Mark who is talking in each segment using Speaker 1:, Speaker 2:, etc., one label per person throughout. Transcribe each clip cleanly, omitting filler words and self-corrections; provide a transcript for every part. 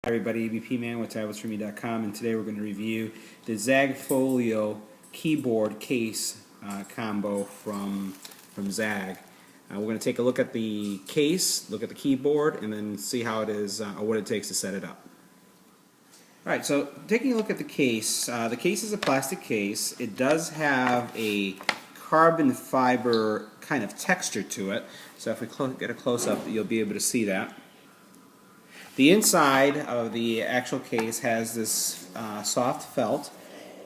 Speaker 1: Hi everybody, Ebpman with tabletsforme.com, and today we're going to review the ZaggFolio keyboard case combo from Zagg. We're going to take a look at the case, look at the keyboard, and then see how it is or what it takes to set it up. Alright, so taking a look at the case is a plastic case. It does have a carbon fiber kind of texture to it, so if we get a close-up you'll be able to see that. The inside of the actual case has this soft felt,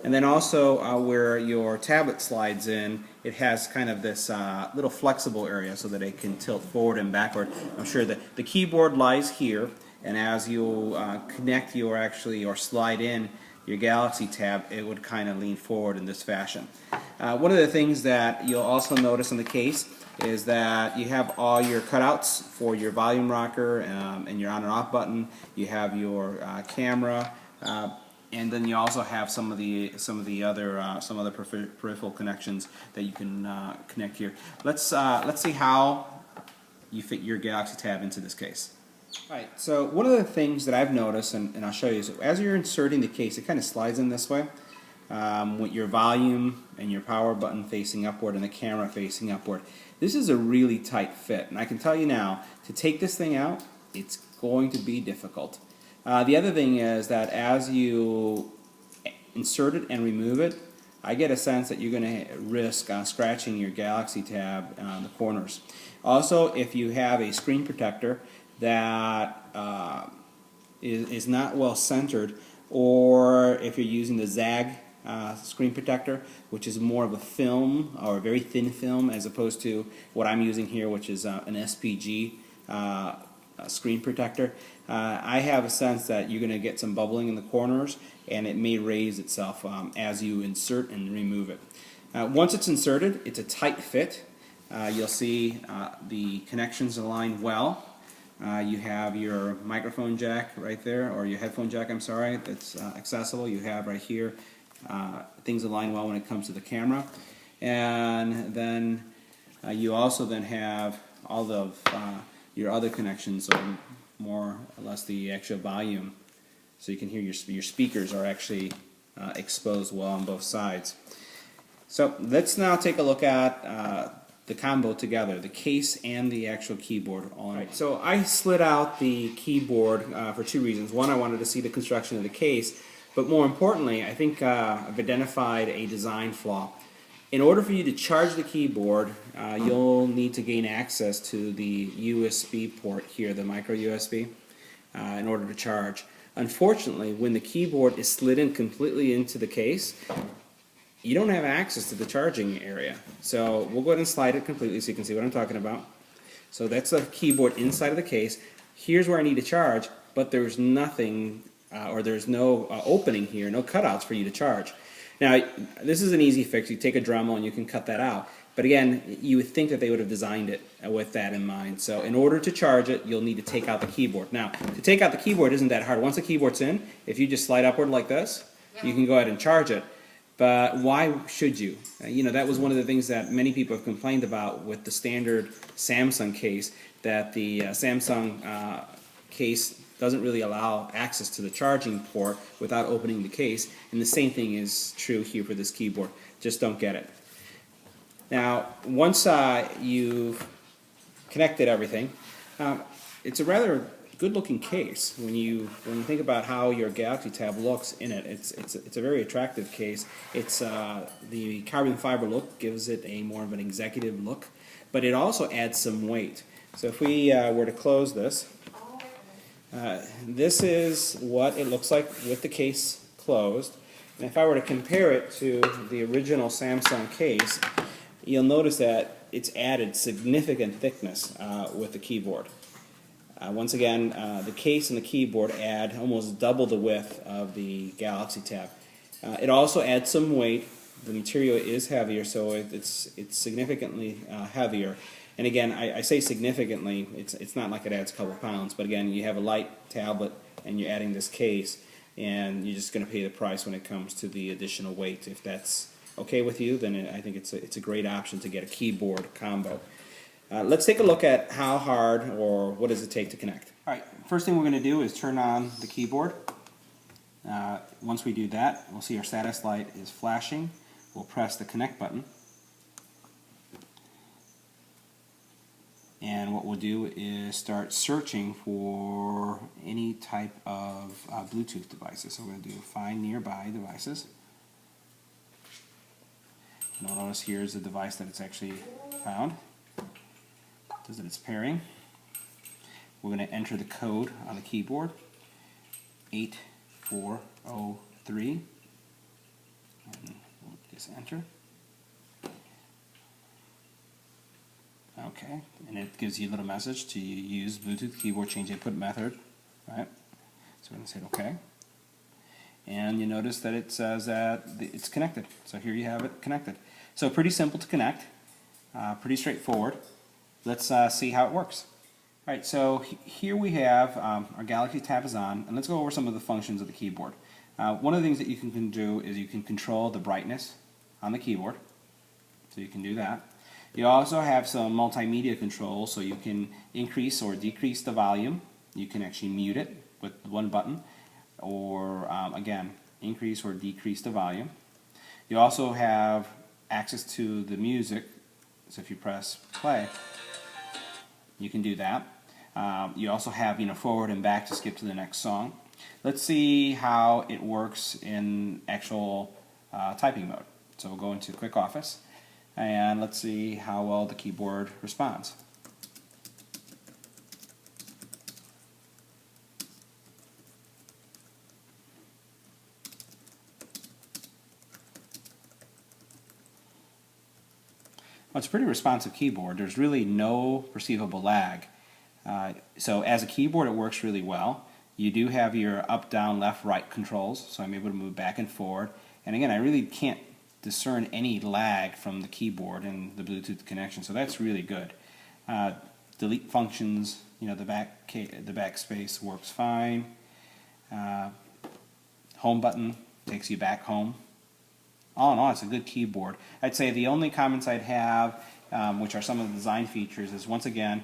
Speaker 1: and then also where your tablet slides in, it has kind of this little flexible area so that it can tilt forward and backward. I'm sure that the keyboard lies here, and as you connect or slide in your Galaxy tab, it would kind of lean forward in this fashion. One of the things that you'll also notice in the case is that you have all your cutouts for your volume rocker and your on and off button. You have your camera, and then you also have some of the other peripheral connections that you can connect here. Let's see how you fit your Galaxy tab into this case. Alright, so one of the things that I've noticed, and I'll show you, is as you're inserting the case, it kind of slides in this way, with your volume and your power button facing upward and the camera facing upward. This is a really tight fit, and I can tell you now, to take this thing out, it's going to be difficult. The other thing is that as you insert it and remove it, I get a sense that you're going to risk scratching your Galaxy tab on the corners. Also, if you have a screen protector that is not well centered, or if you're using the Zagg screen protector, which is more of a film or a very thin film as opposed to what I'm using here, which is an SPG screen protector, I have a sense that you're going to get some bubbling in the corners, and it may raise itself as you insert and remove it. Once it's inserted, it's a tight fit. You'll see the connections align well. You have your microphone jack right there, or your headphone jack, I'm sorry, that's accessible. You have right here things align well when it comes to the camera. And then you also then have all of your other connections, so more or less the actual volume. So you can hear your speakers are actually exposed well on both sides. So let's now take a look at the combo together, the case and the actual keyboard. Alright, so I slid out the keyboard for two reasons. One, I wanted to see the construction of the case, but more importantly, I think I've identified a design flaw. In order for you to charge the keyboard, you'll need to gain access to the USB port here, the micro USB, in order to charge. Unfortunately, when the keyboard is slid in completely into the case, you don't have access to the charging area. So we'll go ahead and slide it completely so you can see what I'm talking about. So that's the keyboard inside of the case. Here's where I need to charge, but there's nothing, or there's no opening here, no cutouts for you to charge. Now, this is an easy fix. You take a Dremel and you can cut that out. But again, you would think that they would have designed it with that in mind. So in order to charge it, you'll need to take out the keyboard. Now, to take out the keyboard isn't that hard. Once the keyboard's in, if you just slide upward like this, you can go ahead and charge it. But why should you? You know, that was one of the things that many people have complained about with the standard Samsung case, that the Samsung case doesn't really allow access to the charging port without opening the case, and the same thing is true here for this keyboard. Just don't get it. Now, once you've connected everything, it's a rather good-looking case when you think about how your Galaxy tab looks in it. It's a very attractive case. It's the carbon fiber look gives it a more of an executive look, but it also adds some weight. So if we were to close this, this is what it looks like with the case closed. And if I were to compare it to the original Samsung case, you'll notice that it's added significant thickness with the keyboard. Once again, the case and the keyboard add almost double the width of the Galaxy tab. It also adds some weight. The material is heavier, so it's significantly heavier. And again, I say significantly. It's not like it adds a couple pounds, but again, you have a light tablet and you're adding this case, and you're just going to pay the price when it comes to the additional weight. If that's okay with you, then I think it's a great option to get a keyboard combo. Let's take a look at how hard or what does it take to connect. Alright, first thing we're going to do is turn on the keyboard. Once we do that, we'll see our status light is flashing. We'll press the connect button. And what we'll do is start searching for any type of Bluetooth devices. So we're going to do find nearby devices. And you'll notice here's the device that it's actually found. It says that it's pairing. We're going to enter the code on the keyboard, 8403, and we'll just enter. Okay, and it gives you a little message to use Bluetooth keyboard change input method, right? So we're going to say OK. And you notice that it says that it's connected. So here you have it connected. So pretty simple to connect, pretty straightforward. Let's see how it works. Alright, so here we have our Galaxy tab is on, and let's go over some of the functions of the keyboard. One of the things that you can do is you can control the brightness on the keyboard, so you can do that. You also have some multimedia controls, so you can increase or decrease the volume. You can actually mute it with one button, or again, increase or decrease the volume. You also have access to the music, so if you press play, you can do that. You also have forward and back to skip to the next song. Let's see how it works in actual typing mode. So we'll go into Quick Office, and let's see how well the keyboard responds. Well, it's a pretty responsive keyboard. There's really no perceivable lag. So as a keyboard, it works really well. You do have your up, down, left, right controls, so I'm able to move back and forward. And again, I really can't discern any lag from the keyboard and the Bluetooth connection, so that's really good. Delete functions, the backspace works fine. Home button takes you back home. All in all, it's a good keyboard. I'd say the only comments I'd have, which are some of the design features, is once again,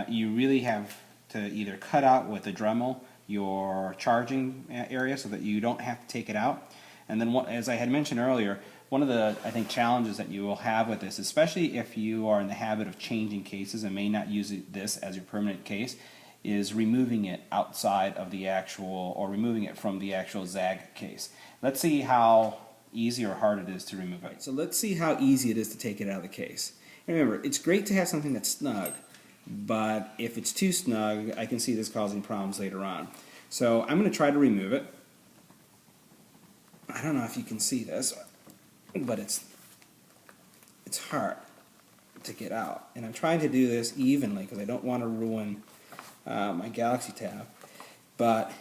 Speaker 1: you really have to either cut out with the Dremel your charging area so that you don't have to take it out. And then, as I had mentioned earlier, one of the, I think, challenges that you will have with this, especially if you are in the habit of changing cases and may not use this as your permanent case, is removing it outside of the actual, or removing it from the actual Zag case. Let's see how easy or hard it is to remove it. So let's see how easy it is to take it out of the case. And remember, it's great to have something that's snug, but if it's too snug, I can see this causing problems later on. So I'm going to try to remove it. I don't know if you can see this, but it's hard to get out. And I'm trying to do this evenly because I don't want to ruin my Galaxy tab. But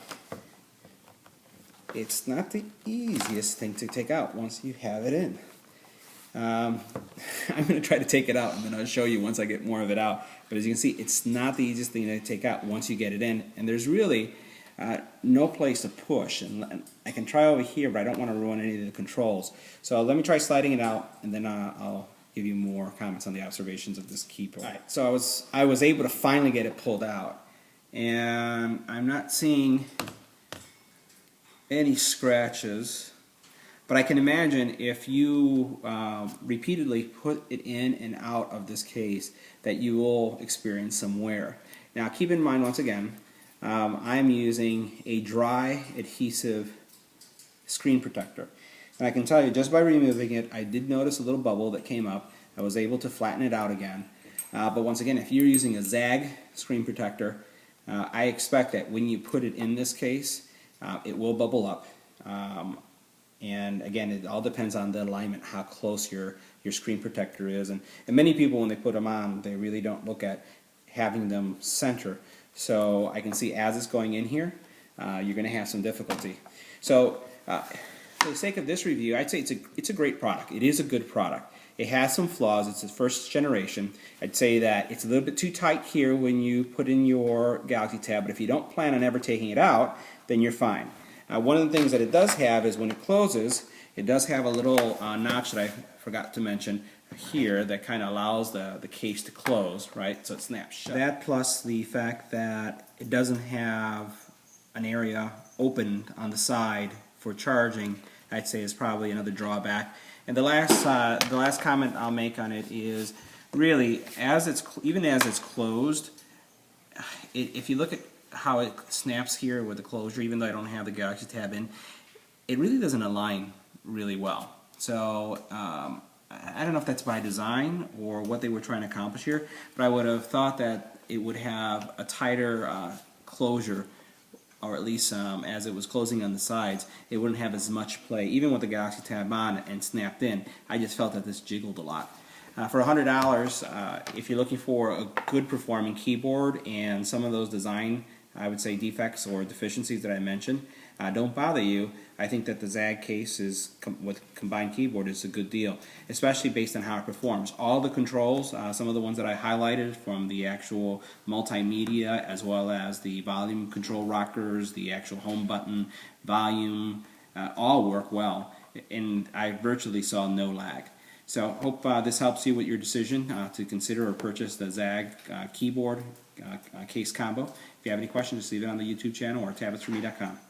Speaker 1: it's not the easiest thing to take out once you have it in. I'm going to try to take it out, and then I'll show you once I get more of it out. But as you can see, it's not the easiest thing to take out once you get it in. And there's really no place to push. And I can try over here, but I don't want to ruin any of the controls. So let me try sliding it out, and then I'll give you more comments on the observations of this keyboard. All right, so I was able to finally get it pulled out. And I'm not seeing any scratches, but I can imagine if you repeatedly put it in and out of this case that you will experience some wear. Now keep in mind, once again, I'm using a dry adhesive screen protector, and I can tell you just by removing it, I did notice a little bubble that came up. I was able to flatten it out again, but once again, if you're using a Zag screen protector, I expect that when you put it in this case, it will bubble up, and again, it all depends on the alignment, how close your screen protector is, and many people, when they put them on, they really don't look at having them center. So I can see as it's going in here, you're going to have some difficulty. So for the sake of this review, I'd say it's a great product. It is a good product. It has some flaws. It's the first generation. I'd say that it's a little bit too tight here when you put in your Galaxy tab, but if you don't plan on ever taking it out, then you're fine. One of the things that it does have is when it closes, it does have a little notch that I forgot to mention here that kind of allows the case to close, right? So it snaps shut. That plus the fact that it doesn't have an area opened on the side for charging, I'd say is probably another drawback. And the last comment I'll make on it is really even as it's closed, if you look at how it snaps here with the closure, even though I don't have the Galaxy tab in, it really doesn't align really well. So I don't know if that's by design or what they were trying to accomplish here, but I would have thought that it would have a tighter closure, or at least as it was closing on the sides, it wouldn't have as much play. Even with the Galaxy tab on and snapped in, I just felt that this jiggled a lot. For $100, if you're looking for a good performing keyboard and some of those design, I would say, defects or deficiencies that I mentioned don't bother you, I think that the Zag case with combined keyboard is a good deal, especially based on how it performs. All the controls, some of the ones that I highlighted from the actual multimedia, as well as the volume control rockers, the actual home button, volume, all work well, and I virtually saw no lag. So hope this helps you with your decision to consider or purchase the Zag keyboard case combo. If you have any questions, just leave it on the YouTube channel or tabletsforme.com.